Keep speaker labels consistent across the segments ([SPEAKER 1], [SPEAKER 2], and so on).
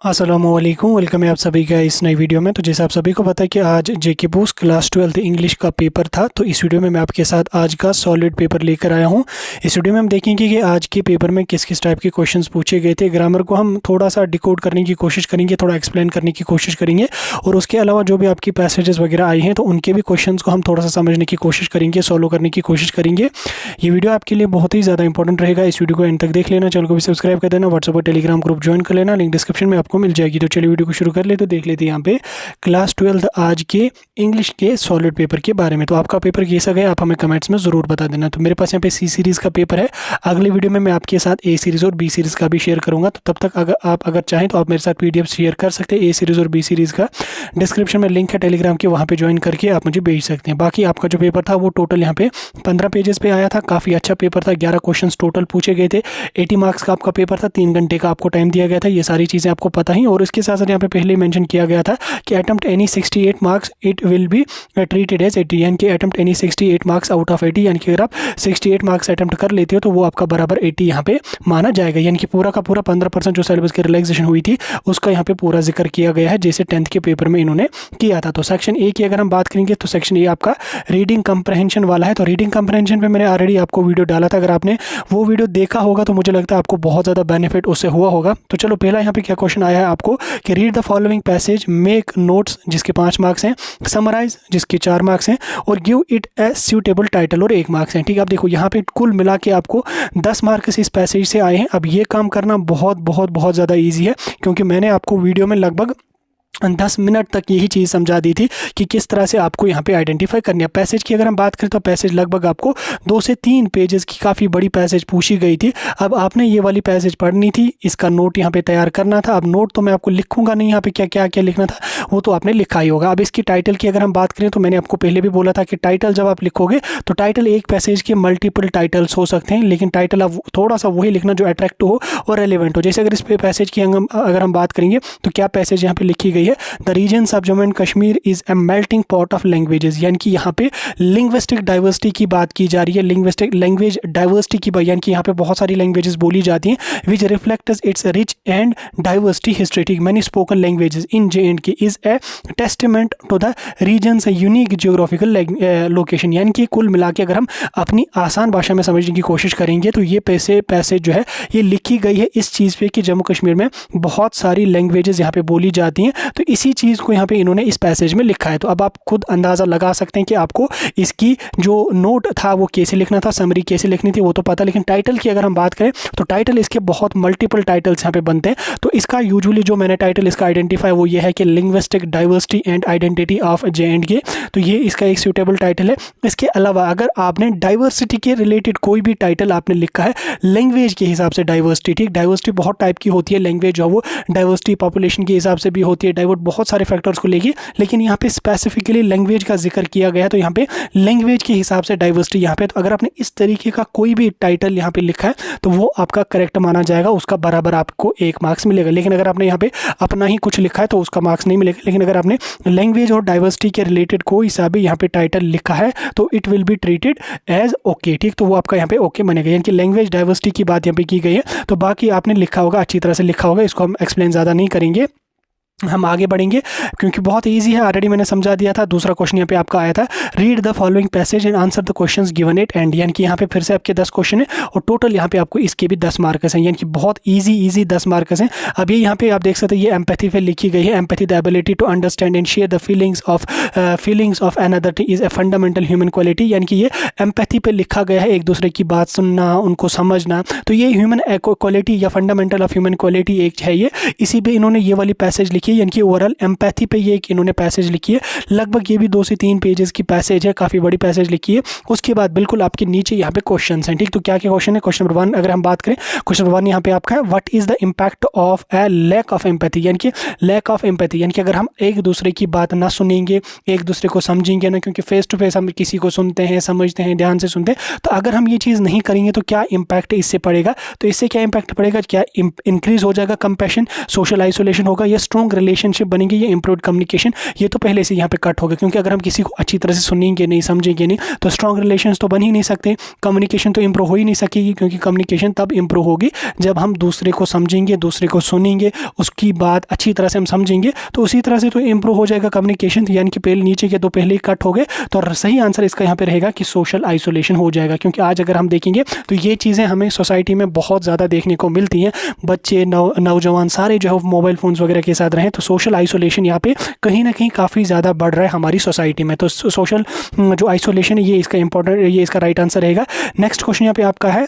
[SPEAKER 1] अस्सलामुअलैकुम, वेलकम है आप सभी का इस नई वीडियो में। तो जैसे आप सभी को पता है कि आज जेके बोस क्लास 12 इंग्लिश का पेपर था, तो इस वीडियो में मैं आपके साथ आज का सॉलिड पेपर लेकर आया हूं। इस वीडियो में हम देखेंगे कि आज के पेपर में किस किस टाइप के क्वेश्चंस पूछे गए थे। ग्रामर को हम थोड़ा सा डिकोड करने की कोशिश करेंगे, थोड़ा एक्सप्लेन करने की कोशिश करेंगे, और उसके अलावा जो भी आपकी पैसेजेस वगैरह आई हैं तो उनके भी क्वेश्चन को हम थोड़ा सा समझने की कोशिश करेंगे, सॉल्व करने की कोशिश करेंगे। ये वीडियो आपके लिए बहुत ही ज़्यादा इंपॉर्टेंट रहेगा। इस वीडियो को एंड तक देख लेना, चैनल को भी सब्सक्राइब कर देना, व्हाट्सएप और टेलीग्राम ग्रुप ज्वाइन कर लेना, लिंक डिस्क्रिप्शन में आपको मिल जाएगी। तो चलिए वीडियो को शुरू कर ले। तो देख लेते हैं यहाँ पे क्लास 12 आज के इंग्लिश के सॉलिड पेपर के बारे में। तो आपका पेपर कैसा गया आप हमें कमेंट्स में ज़रूर बता देना। तो मेरे पास यहाँ पे सी सीरीज़ का पेपर है। अगले वीडियो में मैं आपके साथ ए सीरीज़ और बी सीरीज़ का भी शेयर करूँगा। तो तब तक अगर चाहें तो आप मेरे साथ PDF शेयर कर सकते हैं। ए सीरीज़ और बी सीरीज़ का डिस्क्रिप्शन में लिंक है टेलीग्राम के, वहाँ पर ज्वाइन करके आप मुझे भेज सकते हैं। बाकी आपका जो पेपर था वो टोटल यहाँ पे 15 पेजेस पे आया था। काफ़ी अच्छा पेपर था। 11 क्वेश्चन टोटल पूछे गए थे। 80 मार्क्स का आपका पेपर था। 3 घंटे का आपको टाइम दिया गया था। ये सारी चीज़ें आपको पता ही। और इसके साथ साथ यहाँ पे पहले मेंशन किया गया था कि attempt any 68 marks it will be treated as 80, यानी कि attempt any 68 marks out of 80, यानी कि अगर आप 68 मार्क्स अटेम्प्ट कर लेते हो तो वो आपका बराबर 80 यहाँ पे माना जाएगा। यानी कि पूरा का पूरा 15% जो सिलेबस की रिलैक्सेशन हुई थी उसका यहाँ पे पूरा जिक्र किया गया है, जैसे 10th के पेपर में इन्होंने किया था। तो सेक्शन ए की अगर हम बात करेंगे तो सेक्शन ए आपका रीडिंग कंप्रहेंशन वाला है। तो रीडिंग कंप्रहेंशन पे मैंने ऑलरेडी आपको वीडियो डाला था। अगर आपने वो वीडियो देखा होगा तो मुझे लगता है आपको बहुत ज़्यादा बेनिफिट उससे हुआ होगा। तो चलो पहला यहाँ पे क्या क्वेश्चन आया है आपको कि read the following passage, make notes जिसके 5 मार्क्स हैं, समराइज जिसके 4 मार्क्स हैं, और give it a suitable title और 1 मार्क्स हैं। ठीक है, आप देखो यहाँ पे कुल मिला के आपको 10 मार्क्स इस पैसेज से आए हैं। अब ये काम करना बहुत बहुत बहुत ज़्यादा ईजी है, क्योंकि मैंने आपको वीडियो में लगभग 10 मिनट तक यही चीज़ समझा दी थी कि किस तरह से आपको यहाँ पे आइडेंटिफाई करनी है। पैसेज की अगर हम बात करें तो पैसेज लगभग आपको 2 से 3 पेजेस की काफ़ी बड़ी पैसेज पूछी गई थी। अब आपने ये वाली पैसेज पढ़नी थी, इसका नोट यहाँ पे तैयार करना था। अब नोट तो मैं आपको लिखूंगा नहीं, यहाँ पे क्या क्या क्या लिखना था वो तो आपने लिखा ही होगा। अब इसकी टाइटल की अगर हम बात करें तो मैंने आपको पहले भी बोला था कि टाइटल जब आप लिखोगे तो टाइटल एक पैसेज के मल्टीपल टाइटल्स हो सकते हैं, लेकिन टाइटल आप थोड़ा सा वही लिखना जो अट्रैक्टिव हो और रेलिवेंट हो। जैसे अगर इस पैसेज की अगर हम बात करेंगे तो क्या पैसेज यहाँ पे लिखी गई है, the region of Jammu and Kashmir is a melting pot of languages, यानी कि यहाँ पे लिंग्विस्टिक डाइवर्सिटी की बात की जा रही है। लिंग्विस्टिक लैंग्वेज डाइवर्सिटी की, यानी कि यहाँ पे बहुत सारी लैंग्वेजेस बोली जाती हैं which reflects its rich and diversity history. Many spoken languages in J&K is a testament to the region's unique geographical location. यानी कि कुल मिला के अगर हम अपनी आसान भाषा में समझने की कोशिश करेंगे तो ये पैसेज जो है ये लिखी गई है इस चीज़ पे कि जम्मू कश्मीर में बहुत सारी लैंग्वेजेस यहाँ पे बोली जाती हैं। तो इसी चीज़ को यहाँ पे इन्होंने इस पैसेज में लिखा है। तो अब आप खुद अंदाज़ा लगा सकते हैं कि आपको इसकी जो नोट था वो कैसे लिखना था, समरी कैसे लिखनी थी वो तो पता। लेकिन टाइटल की अगर हम बात करें तो टाइटल इसके बहुत मल्टीपल टाइटल्स यहाँ पे बनते हैं। तो इसका यूजुअली जो मैंने टाइटल इसका आइडेंटिफाई वो ये है कि linguistic diversity and identity of J&K। तो ये इसका एक सूटेबल टाइटल है। इसके अलावा अगर आपने डाइवर्सिटी के रिलेटेड कोई भी टाइटल आपने लिखा है लैंग्वेज के हिसाब से, डाइवर्सिटी, ठीक, डाइवर्सिटी बहुत टाइप की होती है। लैंग्वेज जो वो डाइवर्सिटी पॉपुलेशन के हिसाब से भी होती है, डाइवर्ट बहुत सारे फैक्टर्स को लेगी, लेकिन यहाँ पे स्पेसिफिकली लैंग्वेज का जिक्र किया गया है। तो यहाँ पे लैंग्वेज के हिसाब से डाइवर्सिटी यहाँ पे, तो अगर आपने इस तरीके का कोई भी टाइटल यहाँ पे लिखा है तो वो आपका करेक्ट माना जाएगा, उसका बराबर आपको 1 मार्क्स मिलेगा। लेकिन अगर आपने यहाँ पे अपना ही कुछ लिखा है तो उसका मार्क्स नहीं मिलेगा। लेकिन अगर आपने लैंग्वेज और डाइवर्सिटी के रिलेटेड कोई सा भी यहाँ पे टाइटल लिखा है तो it will be treated as okay, ठीक, तो वो आपका यहाँ पे ओके बनेगा। यानी कि लैंग्वेज डाइवर्सिटी की बात यहाँ पे की गई है। तो बाकी आपने लिखा होगा, अच्छी तरह से लिखा होगा, इसको हम एक्सप्लेन ज़्यादा नहीं करेंगे, हम आगे बढ़ेंगे क्योंकि बहुत इजी है, ऑलरेडी मैंने समझा दिया था। दूसरा क्वेश्चन यहाँ पे आपका आया था, read the following passage and answer the questions given it and, यानी कि यहाँ पे फिर से आपके 10 क्वेश्चन है और टोटल यहाँ पे आपको इसके भी 10 मार्क्स हैं, यानी कि बहुत इजी 10 मार्क्स हैं। अब ये यहाँ पे आप देख सकते हैं ये एम्पैथी पे लिखी गई है। Empathy the ability to understand and share the feelings of another is a fundamental human quality, यानी कि ये एम्पैथी पे लिखा गया है, एक दूसरे की बात सुनना, उनको समझना। तो ये ह्यूमन क्वालिटी या फंडामेंटल ऑफ ह्यूमन क्वालिटी एक है ये, इसी पे इन्होंने ये वाली पैसेज लिखी है। यानी कि ओवरऑल एम्पैथी पे ये एक इन्होंने पैसेज लिखी है। लगभग ये भी 2 से 3 पेजेस की पैसेज है, काफ़ी बड़ी पैसेज लिखी है। उसके बाद बिल्कुल आपके नीचे यहाँ पे क्वेश्चन हैं, ठीक, तो क्या क्या क्वेश्चन है। क्वेश्चन नंबर 1 अगर हम बात करें, क्वेश्चन नंबर 1 यहाँ पे आपका है, what is the impact of a lack of empathy, यानी कि लैक ऑफ एम्पैथी, यानी कि अगर हम एक दूसरे की बात ना सुनेंगे, एक दूसरे को समझेंगे ना, क्योंकि फेस टू फेस हम किसी को सुनते हैं, समझते हैं, ध्यान से सुनते हैं, तो अगर हम ये चीज़ नहीं करेंगे तो क्या इम्पैक्ट इससे पड़ेगा। तो इससे क्या इम्पैक्ट पड़ेगा, क्या इंक्रीज हो जाएगा कंपैशन, सोशल आइसोलेशन होगा, या स्ट्रॉन्ग रिलेशनशिप बनेंगे या इम्प्रूव्ड कम्युनिकेशन, ये तो पहले से यहाँ पे कट हो गया, क्योंकि अगर हम किसी को अच्छी तरह से सुनेंगे नहीं, समझेंगे नहीं, तो स्ट्रॉन्ग रिलेशंस तो बन ही नहीं सकते, कम्युनिकेशन तो इम्प्रूव हो ही नहीं सकेगी, क्योंकि कम्युनिकेशन तब इम्प्रूव होगी जब हम दूसरे को समझेंगे, दूसरे को सुनेंगे, उसकी बात अच्छी तरह से हम समझेंगे, तो उसी तरह से तो इम्प्रूव हो जाएगा कम्युनिकेशन। यानी कि पहले नीचे के तो पहले ही कट हो गए, तो सही आंसर इसका यहाँ पे रहेगा कि सोशल आइसोलेशन हो जाएगा। क्योंकि आज अगर हम देखेंगे तो ये चीज़ें हमें सोसाइटी में बहुत ज़्यादा देखने को मिलती हैं, बच्चे नौजवान सारे जो है मोबाइल फ़ोन्स वगैरह के साथ रहें, तो सोशल आइसोलेशन यहाँ पे कहीं ना कहीं काफ़ी ज़्यादा बढ़ रहा है हमारी सोसाइटी में। तो सोशल जो आइसोलेशन है ये इसका इंपॉर्टेंट, ये इसका राइट आंसर रहेगा। नेक्स्ट क्वेश्चन यहाँ पे आपका है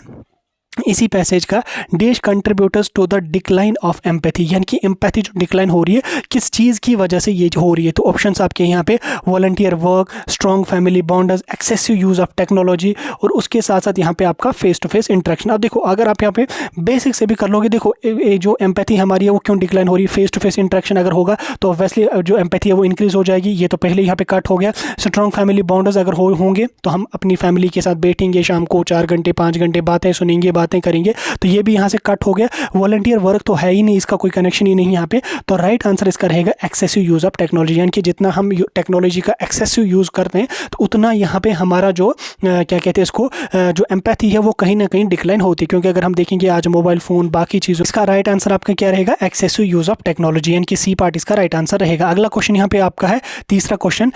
[SPEAKER 1] इसी पैसेज का, dash contributors to the decline of empathy, यानी कि एम्पैथी जो डिक्लाइन हो रही है किस चीज़ की वजह से ये जो हो रही है। तो ऑप्शंस आपके यहाँ पे volunteer work, strong family bonds, excessive use of technology, और उसके साथ साथ यहाँ पे आपका फेस टू फेस इंटरेक्शन। अब देखो अगर आप यहाँ पे बेसिक से भी कर लोगे, देखो ये जो एम्पैथी हमारी है वो क्यों डिक्लाइन हो रही है, फेस टू फेस इंटरेक्शन अगर होगा तो ऑब्वियसली जो एम्पैथी है वो इंक्रीज हो जाएगी, ये तो पहले यहाँ पे कट हो गया। स्ट्रॉन्ग फैमिली बॉन्ड्स अगर होंगे तो हम अपनी फैमिली के साथ बैठेंगे, शाम को 4 घंटे 5 घंटे बातें सुनेंगे, बातें करेंगे, तो ये भी यहाँ से कट हो गया। वॉलंटियर वर्क तो है ही नहीं, इसका कोई कनेक्शन ही नहीं यहाँ पे, तो राइट आंसर इसका रहेगा एक्सेसिव यूज़ ऑफ टेक्नोलॉजी, यानी कि जितना हम टेक्नोलॉजी का एक्सेसिव यूज़ करते हैं तो उतना यहाँ पे हमारा जो क्या कहते हैं इसको, जो एम्पैथी है वो कहीं ना कहीं डिक्लाइन होती है। क्योंकि अगर हम देखेंगे आज मोबाइल फ़ोन बाकी चीज़ों, इसका राइट आंसर आपका क्या रहेगा, एक्सेसिव यूज़ ऑफ टेक्नोलॉजी, यानी कि सी पार्ट इसका राइट आंसर रहेगा। अगला क्वेश्चन यहाँ पे आपका है तीसरा question,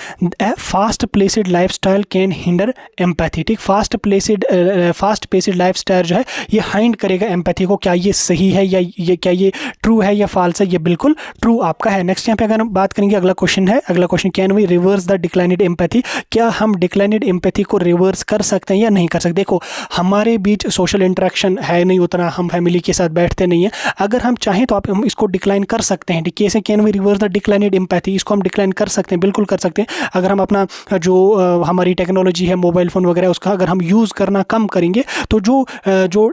[SPEAKER 1] fast placed life style can hinder empathy. ठीक, फास्ट पेस्ड लाइफ स्टाइल जो है ये हाइंड करेगा एम्पैथी को, क्या ये सही है या ये क्या ये ट्रू है या फॉल्स है, ये बिल्कुल ट्रू आपका है। नेक्स्ट यहाँ पे अगर हम बात करेंगे, अगला question, can we reverse the declined empathy, क्या हम डिक्लाइनेड एम्पैथी को रिवर्स कर सकते हैं या नहीं कर सकते। देखो हमारे बीच सोशल इंटरेक्शन है नहीं उतना, हम फैमिली के साथ बैठते नहीं है, अगर हम चाहें तो हम इसको डिक्लाइन कर सकते हैं। कैसे can we reverse the declined empathy, इसको हम डिक्लाइन कर सकते हैं, बिल्कुल कर सकते हैं। अगर हम अपना जो हमारी टेक्नोलॉजी है मोबाइल फ़ोन वगैरह उसका अगर हम यूज़ करना कम करेंगे तो जो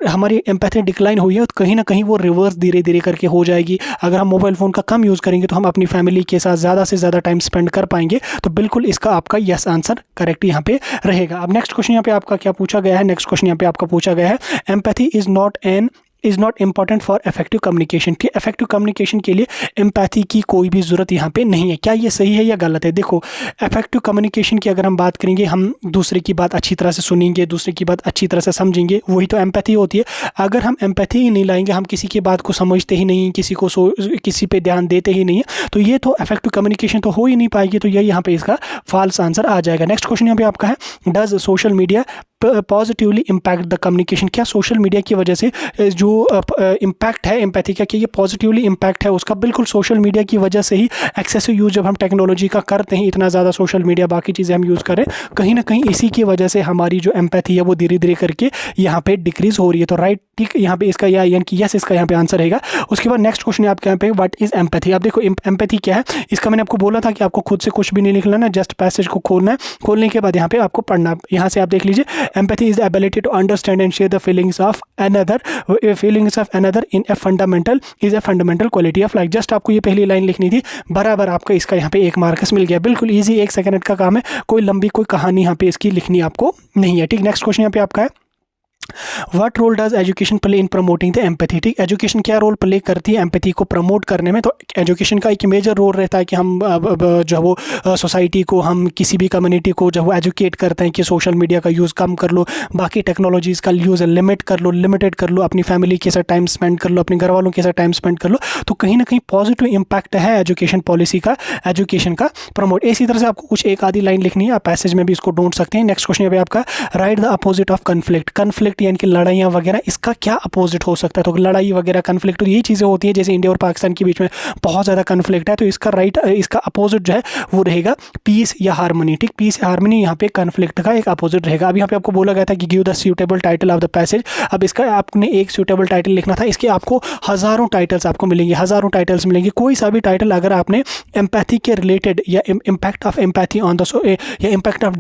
[SPEAKER 1] हमारी एम्पैथी डिक्लाइन हुई है तो कहीं ना कहीं वो रिवर्स धीरे धीरे करके हो जाएगी। अगर हम मोबाइल फ़ोन का कम यूज़ करेंगे तो हम अपनी फैमिली के साथ ज़्यादा से ज़्यादा टाइम स्पेंड कर पाएंगे, तो बिल्कुल इसका आपका यस आंसर करेक्ट यहाँ पे रहेगा। अब नेक्स्ट क्वेश्चन यहाँ पे आपका क्या पूछा गया है, नेक्स्ट क्वेश्चन यहाँ पे आपका पूछा गया है, empathy is not important for effective communication, कि इफेक्टिव कम्युनिकेशन के लिए एम्पैथी की कोई भी ज़रूरत यहाँ पे नहीं है। क्या ये सही है या गलत है। देखो इफेक्टिव कम्युनिकेशन की अगर हम बात करेंगे, हम दूसरे की बात अच्छी तरह से सुनेंगे, दूसरे की बात अच्छी तरह से समझेंगे, वही तो एम्पैथी होती है। अगर हम एम्पैथी ही नहीं लाएंगे, हम किसी की बात को समझते ही नहीं, किसी पे ध्यान देते ही नहीं है, तो ये तो इफेक्टिव कम्युनिकेशन तो हो ही नहीं पाएगी, तो ये यहाँ पे इसका फॉल्स आंसर आ जाएगा। नेक्स्ट क्वेश्चन यहाँ पे आपका है, does social media positively impact the communication, क्या सोशल मीडिया की वजह से जो इम्पैक्ट है एम्पैथी का, कि ये पॉजिटिवली इम्पैक्ट है उसका, बिल्कुल सोशल मीडिया की वजह से ही। एक्सेसिव यूज़ जब हम टेक्नोलॉजी का करते हैं, इतना ज़्यादा सोशल मीडिया बाकी चीज़ें हम यूज़ करें, कहीं ना कहीं इसी की वजह से हमारी जो एम्पैथी है वो धीरे धीरे करके यहाँ पे डिक्रीज हो रही है। तो राइट ठीक यहाँ पे इसका यानी कि यस इसका यहाँ पे आंसर रहेगा। उसके बाद नेक्स्ट क्वेश्चन है आपके यहाँ पे, व्हाट इज एम्पैथी। आप देखो एम्पैथी क्या है, इसका मैंने आपको बोला था कि आपको खुद से कुछ भी नहीं लिखना है, जस्ट पैसेज को खोलना है, खोलने के बाद यहाँ पे आपको पढ़ना। यहाँ से आप देख लीजिए, empathy is the ability to understand and share the feelings of another in a fundamental quality of life. Just आपको ये पहली लाइन लिखनी थी, बराबर आपका इसका यहाँ पे 1 मार्क्स मिल गया। बिल्कुल ईजी, 1 सेकंड का काम है, कोई लंबी कोई कहानी यहाँ पे इसकी लिखनी आपको नहीं है। ठीक, नेक्स्ट क्वेश्चन यहाँ पे आपका है, what role does education play in promoting the empathy. ठीक, एजुकेशन क्या रोल प्ले करती है एम्पैथी को प्रमोट करने में। तो एजुकेशन का एक मेजर रोल रहता है कि हम जो वो सोसाइटी को, हम किसी भी कम्युनिटी को जब वो एजुकेट करते हैं कि सोशल मीडिया का यूज़ कम कर लो, बाकी टेक्नोलॉजीज़ का यूज़ लिमिटेड कर लो, अपनी फैमिली के साथ टाइम स्पेंड कर लो, अपने घर वालों के साथ टाइम स्पेंड कर लो, तो कहीं ना कहीं पॉजिटिव इम्पैक्ट है एजुकेशन पॉलिसी का, एजुकेशन का प्रमोट। इसी तरह से आपको कुछ एक आधी लाइन लिखनी है, आप पैसेज में भी इसको ढूंढ सकते हैं। नेक्स्ट क्वेश्चन यहाँ पे आपका, right the opposite of conflict यानी कि लड़ाइयाँ वगैरह, इसका क्या अपोजिट हो सकता है। तो लड़ाई वगैरह कन्फ्लिक्ट, तो यही चीज़ें होती हैं, जैसे इंडिया और पाकिस्तान के बीच में बहुत ज़्यादा कन्फ्लिक्ट है, तो इसका अपोजिट जो है वो रहेगा पीस या हार्मनी। ठीक, पीस या हार्मनी यहाँ पे कन्फ्लिक्ट का एक अपोजिट रहेगा। अब यहाँ पे आपको बोला गया था कि give the suitable title of the passage. अब इसका आपने एक सूटेबल टाइटल लिखना था, इसके आपको हज़ारों टाइटल्स आपको मिलेंगे, हज़ारों टाइटल्स मिलेंगे। कोई सा भी टाइटल अगर आपने एम्पैथी के रिलेटेड या impact of empathy on the या impact of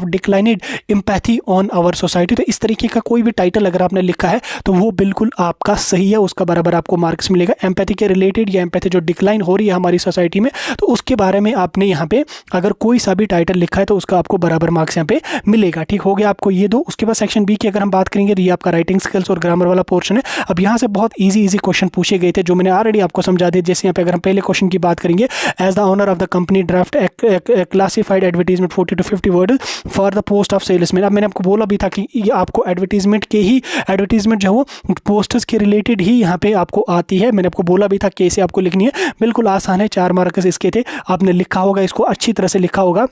[SPEAKER 1] declining empathy on our society. तो इस तरीके का कोई भी टाइटल अगर आपने लिखा है तो वो बिल्कुल आपका सही है, उसका बराबर आपको मार्क्स मिलेगा। एम्पैथी के रिलेटेड या एम्पैथी जो डिक्लाइन हो रही है हमारी सोसाइटी में, तो उसके बारे में आपने यहाँ पे अगर कोई सा भी टाइटल लिखा है तो उसका आपको बराबर मार्क्स यहाँ पे मिलेगा। ठीक हो गया आपको ये दो। उसके बाद सेक्शन बी की अगर हम बात करेंगे तो ये आपका राइटिंग स्किल्स और ग्रामर वाला पोर्शन है। अब यहाँ से बहुत इजी क्वेश्चन पूछे गए थे जो मैंने ऑलरेडी आपको समझा दिया। जैसे यहाँ पे अगर हम पहले क्वेश्चन की बात करेंगे, as the owner of the company draft classified advertisement 40 to 50 word for the post of salesman. अब मैंने आपको बोला भी था कि ये आपको एडवर्टीजमेंट जो वो पोस्टर्स के रिलेटेड ही यहाँ पे आपको आती है। मैंने आपको बोला भी था कैसे आपको लिखनी है, बिल्कुल आसान है। 4 मार्क्स इसके थे, आपने लिखा होगा, इसको अच्छी तरह से लिखा होगा।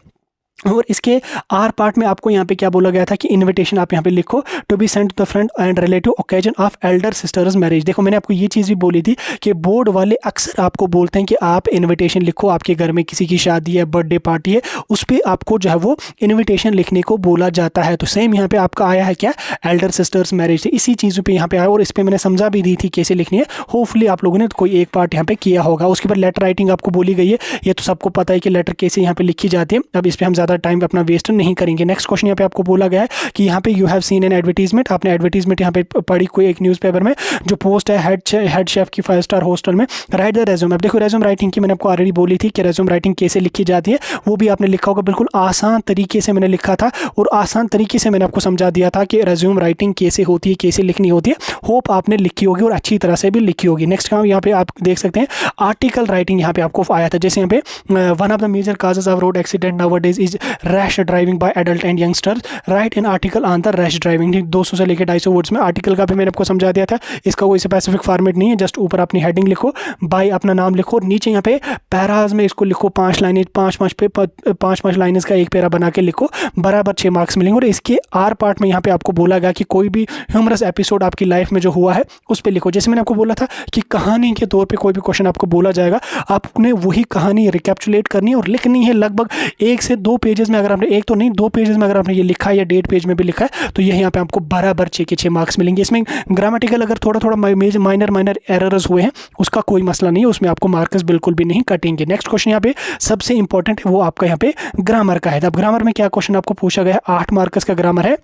[SPEAKER 1] और इसके आर पार्ट में आपको यहाँ पे क्या बोला गया था कि इनविटेशन आप यहाँ पे लिखो to be sent to the friend and relative occasion of elder sister's marriage. देखो मैंने आपको ये चीज़ भी बोली थी कि बोर्ड वाले अक्सर आपको बोलते हैं कि आप इनविटेशन लिखो, आपके घर में किसी की शादी है, बर्थडे पार्टी है, उस पर आपको जो है वो इन्विटेशन लिखने को बोला जाता है। तो सेम यहाँ पे आपका आया है क्या, एल्डर सिस्टर्स मैरिज। इसी चीज़ों पर यहाँ पे आया और इस पर मैंने समझा भी दी थी कैसे लिखनी है। होपफुली आप लोगों ने कोई एक पार्ट यहाँ पे किया होगा। उसके बाद लेटर राइटिंग आपको बोली गई है, ये तो सबको पता है कि लेटर कैसे यहाँ पे लिखी जाती है। अब इस पर हम ज़्यादा टाइम अपना वेस्ट नहीं करेंगे। नेक्स्ट क्वेश्चन यहाँ पे आपको बोला गया है कि यहाँ पे you have seen an advertisement, आपने एडवर्टीजमेंट यहाँ पे पढ़ी कोई एक न्यूज़पेपर में, जो पोस्ट है हेड शेफ की 5 स्टार हॉस्टल में, राइट द रेज्यूम। अब देखो रेज्यूम राइटिंग की मैंने आपको ऑलरेडी बोली थी कि रेज्यूम राइटिंग कैसे लिखी जाती है, वो भी आपने लिखा होगा। बिल्कुल आसान तरीके से मैंने लिखा था और आसान तरीके से मैंने आपको समझा दिया था कि रेज्यूम राइटिंग कैसे होती है, कैसे लिखनी होती है। होप आपने लिखी होगी और अच्छी तरह से भी लिखी होगी। नेक्स्ट काम यहाँ पे आप देख सकते हैं आर्टिकल राइटिंग यहाँ पे आपको आया था। जैसे यहाँ पे one of the major causes of road accident nowadays is rash driving by adult and youngsters, write an article on the rash driving. 200 से लेकर 250 वर्ड्स में आर्टिकल का भी मैंने आपको समझा दिया था। इसका कोई स्पेसिफिक फॉर्मेट नहीं है, जस्ट ऊपर अपनी हेडिंग लिखो, बाय अपना नाम लिखो और नीचे यहाँ पे पैराज में इसको लिखो 5 लाइनें, 5 लाइनें का एक पैरा बना के लिखो, बराबर 6 मार्क्स मिलेंगे। और इसके आर पार्ट में यहाँ पे आपको बोला गया कि कोई भी ह्यूमरस एपिसोड आपकी लाइफ में जो हुआ है उस पर लिखो। जैसे मैंने आपको बोला था कि कहानी के तौर पर कोई भी क्वेश्चन आपको बोला जाएगा, आपने वही कहानी रिकैप्चुलेट करनी है और लिखनी है लगभग 1 से 2 पेजेस में। अगर आपने 1 तो नहीं 2 पेजेस में अगर आपने ये लिखा है या डेट पेज में भी लिखा है तो ये यहाँ पे आपको बराबर 6 के 6 मार्क्स मिलेंगे। इसमें ग्रामेटिकल अगर थोड़ा माइनर एरर्स हुए हैं उसका कोई मसला नहीं है, उसमें आपको मार्क्स बिल्कुल भी नहीं कटेंगे। नेक्स्ट क्वेश्चन यहाँ पे सबसे इंपॉर्टेंट है, वो आपका यहाँ पे ग्रामर का है। अब ग्रामर में क्या क्वेश्चन आपको पूछा गया है, 8 मार्क्स का ग्रामर है।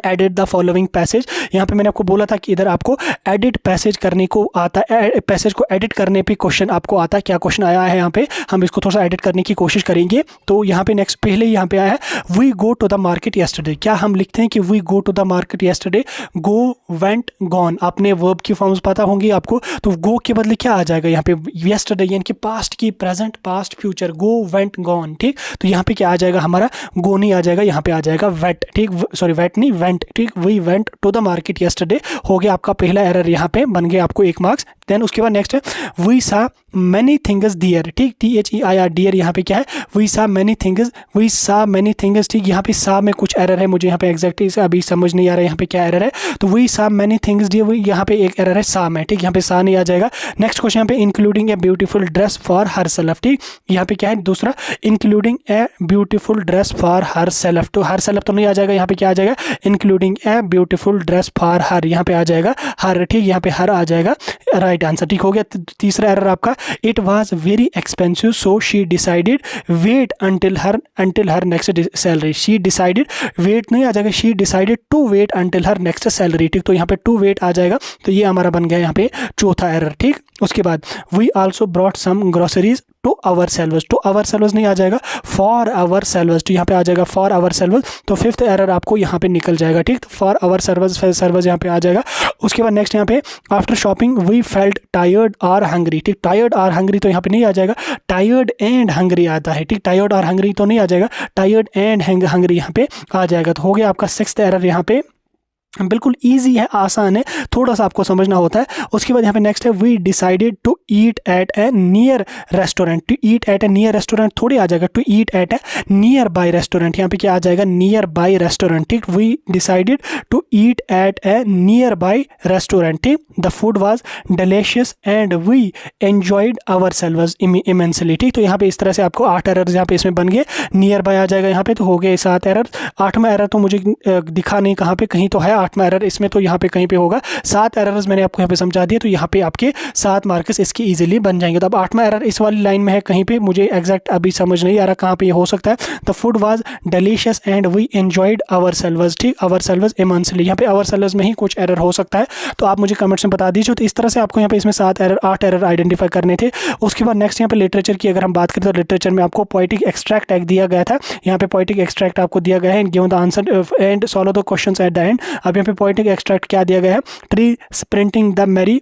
[SPEAKER 1] एडिट द फॉलोइंग पैसेज, यहाँ पे मैंने आपको बोला था कि इधर आपको एडिट पैसेज करने को आता है, पैसेज को एडिट करने पे क्वेश्चन आपको आता है। क्या क्वेश्चन आया है यहाँ पे, हम इसको थोड़ा सा एडिट करने की कोशिश करेंगे। तो यहाँ पे नेक्स्ट पहले यहाँ पे आया है we go to the market yesterday. क्या हम लिखते हैं कि we go to the market yesterday, go went gone. आपने वर्ब की फॉर्म्स पता होंगी आपको, तो गो के बदले क्या आ जाएगा यहाँ पे, येस्टरडे यानी कि पास्ट की प्रेजेंट पास्ट फ्यूचर, गो वेंट गॉन। ठीक, तो यहाँ पे क्या आ जाएगा हमारा, गो नहीं आ जाएगा, यहाँ पे आ जाएगा वेट। ठीक, सॉरी वेट नहीं वेंट। ठीक, we went to the market yesterday हो गया आपका पहला एरर, यहाँ पे बन गया आपको 1 मार्क्स। देन उसके बाद नेक्स्ट है we saw many things dear. ठीक, THEIR डियर, यहाँ पे क्या है, वी सा मैनी थिंग्स। ठीक, यहाँ पे सा में कुछ एरर है, मुझे यहाँ पे एग्जैक्टली अभी समझ नहीं आ रहा है यहाँ पे क्या एरर है। तो we saw many things dear, यहाँ पे एक एरर है सा में। ठीक, यहाँ पे सा नहीं आ जाएगा। नेक्स्ट क्वेश्चन यहाँ पे including a beautiful dress for her self. ठीक, यहाँ पे क्या है दूसरा, including a beautiful dress for her self. तो हर सेल्फ तो नहीं आ जाएगा, यहाँ पे क्या आ जाएगा, including a beautiful dress for her, यहाँ पे आ जाएगा हर। ठीक, यहाँ पे हर आ जाएगा राइट आंसर। ठीक हो गया। तीसरा एरर आपका, it was very expensive so she decided wait until her next salary. She decided, wait नहीं आ जाएगा, she decided to wait until her next salary. ठीक, तो यहाँ पे टू वेट आ जाएगा, तो ये हमारा बन गया यहाँ पे चौथा एरर। ठीक, उसके बाद we also brought some groceries to ourselves. To ourselves नहीं आ जाएगा, फॉर आवर सेल्व्स। तो यहाँ पे आ जाएगा फॉर आवर सेल्व्स। तो 5th एरर आपको यहाँ पे निकल जाएगा। ठीक, तो फॉर आवर सेल्व्स यहाँ पे आ जाएगा। उसके बाद नेक्स्ट यहाँ पे after shopping we felt tired और हंग्री। ठीक, टायर्ड और हंग्री तो यहाँ पे नहीं आ जाएगा, टायर्ड एंड हंग्री आता है। ठीक, टायर्ड और हंग्री तो नहीं आ जाएगा, टायर्ड एंड हंग्री यहाँ पे आ जाएगा। तो हो गया आपका 6th एरर। यहाँ पे बिल्कुल इजी है, आसान है, थोड़ा सा आपको समझना होता है। उसके बाद यहाँ पे नेक्स्ट है we decided to eat at a near restaurant. To eat at a near restaurant थोड़ी आ जाएगा, to eat at a nearby restaurant. यहाँ पे क्या आ जाएगा, नियर बाय रेस्टोरेंट। ठीक, we decided to eat at a nearby restaurant. ठीक, the food was delicious and we enjoyed ourselves immensely. ठीक, तो यहाँ पे इस तरह से आपको 8 एरर यहाँ पे इसमें बन गए। नियर बाय आ जाएगा यहाँ पे, तो हो गए 7 एरर। 8वां एरर तो मुझे दिखा नहीं कहाँ पे, कहीं तो है 8वां एरर इसमें, तो यहाँ पे कहीं पे होगा 7 एरर्स मैंने आपको यहाँ पे समझा दिए, तो यहाँ पे आपके 7 मार्क्स इसके इजीली बन जाएंगे। तो अब 8वां एरर इस वाली लाइन में है कहीं पे, मुझे एग्जैक्ट अभी समझ नहीं आ रहा कहाँ पे ये हो सकता है। The food was delicious and we enjoyed ourselves, ठीक, आवर सेल्व्स इमंसली, यहाँ पे आवर सेल्व्स में ही कुछ एरर हो सकता है, तो आप मुझे कमेंट्स में बता दीजिए। तो इस तरह से आपको यहाँ पे इसमें 8 एरर आइडेंटिफाई करने थे। उसके बाद नेक्स्ट यहाँ पे लिटरेचर की अगर हम बात करें तो लिटरेचर में आपको पोएटिक एक्सट्रैक्ट एक दिया गया था, यहाँ पे पोएटिक एक्सट्रैक्ट आपको दिया गया है, given the answer and solve the questions at the end. अब यहाँ पे पोएटिक एक्सट्रैक्ट क्या दिया गया है, tree sprinting the merry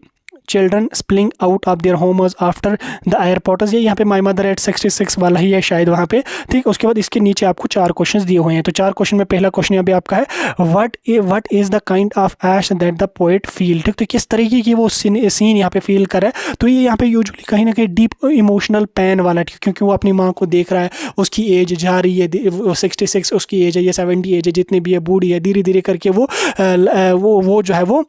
[SPEAKER 1] children spilling out of their homes after the airports, ये यहाँ पे माई मदर एट 66 वाला ही है शायद वहाँ पे, ठीक। उसके बाद इसके नीचे आपको 4 क्वेश्चंस दिए हुए हैं। तो 4 क्वेश्चन में पहला क्वेश्चन यहाँ पे आपका है what is the kind of ash that the poet feel, ठीक। तो किस तरीके की वो सीन यहाँ पे फील कर रहा है, तो ये यहाँ पे यूजुअली कहीं ना कहीं डीप इमोशनल पेन वाला, ठीक, क्योंकि वो अपनी माँ को देख रहा है, उसकी एज जा रही है, 66 उसकी एज है, ये 70 एज है, जितनी भी है बूढ़ी है, धीरे धीरे करके वो जो है वो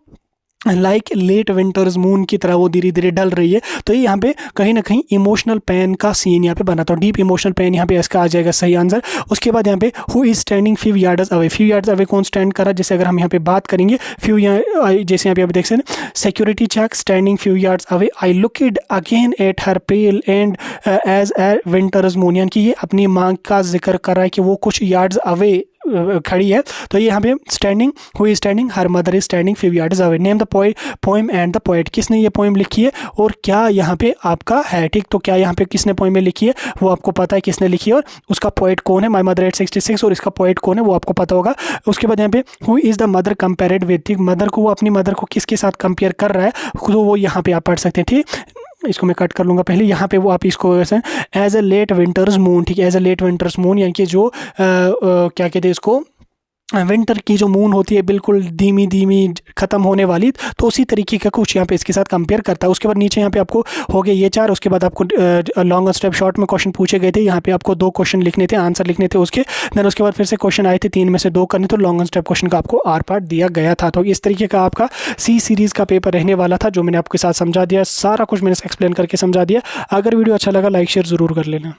[SPEAKER 1] लाइक लेट विंटर्स मून की तरह वो धीरे धीरे ढल रही है। तो ये यहाँ पे कहीं ना कहीं इमोशनल पेन का सीन यहाँ पे बना था, डीप इमोशनल पेन यहाँ पे इसका आ जाएगा सही आंसर। उसके बाद यहाँ पे who is standing few yards away कौन स्टैंड कर रहा है, जैसे अगर हम यहाँ पे बात करेंगे फ्यू, जैसे यहाँ पे आप देख सकते हैं security check standing few yards away, I looked again at her pale and as a winter's moon, यानी कि ये अपनी माँ का जिक्र कर रहा है कि वो कुछ यार्ड्स अवे खड़ी है। तो ये यहाँ पे standing, who is standing, her mother is standing few yards away. Name the poem and the poet, किसने ये पोएम लिखी है और क्या यहाँ पे आपका है, ठीक। तो क्या यहाँ पे किसने पोएम में लिखी है वो आपको पता है किसने लिखी है, और उसका पोएट कौन है, माई मदर एट 66, और इसका पोएट कौन है वो आपको पता होगा। उसके बाद यहाँ पे who is the mother compared with, ठीक, मदर को वो अपनी मदर को किसके साथ कंपेयर कर रहा है, तो वो यहाँ पे आप पढ़ सकते हैं, ठीक। इसको मैं कट कर लूँगा पहले, यहाँ पे वो आप इसको as a late winter's moon, ठीक है, as a late winter's moon, यानी कि जो क्या कहते हैं इसको, विंटर की जो मून होती है बिल्कुल धीमी धीमी ख़त्म होने वाली, तो उसी तरीके का कुछ यहाँ पे इसके साथ कंपेयर करता है। उसके बाद नीचे यहाँ पे आपको हो गए ये 4, उसके बाद आपको लॉन्ग स्टेप शॉर्ट में क्वेश्चन पूछे गए थे, यहाँ पे आपको 2 क्वेश्चन लिखने थे, आंसर लिखने थे उसके, देन उसके बाद फिर से क्वेश्चन आए थे 3 में से 2 करने, तो लॉन्ग स्टेप क्वेश्चन का आपको आर पार्ट दिया गया था। तो इस तरीके का आपका सी सीरीज़ का पेपर रहने वाला था, जो मैंने आपके साथ समझा दिया, सारा कुछ मैंने एक्सप्लेन करके समझा दिया। अगर वीडियो अच्छा लगा लाइक शेयर ज़रूर कर लेना।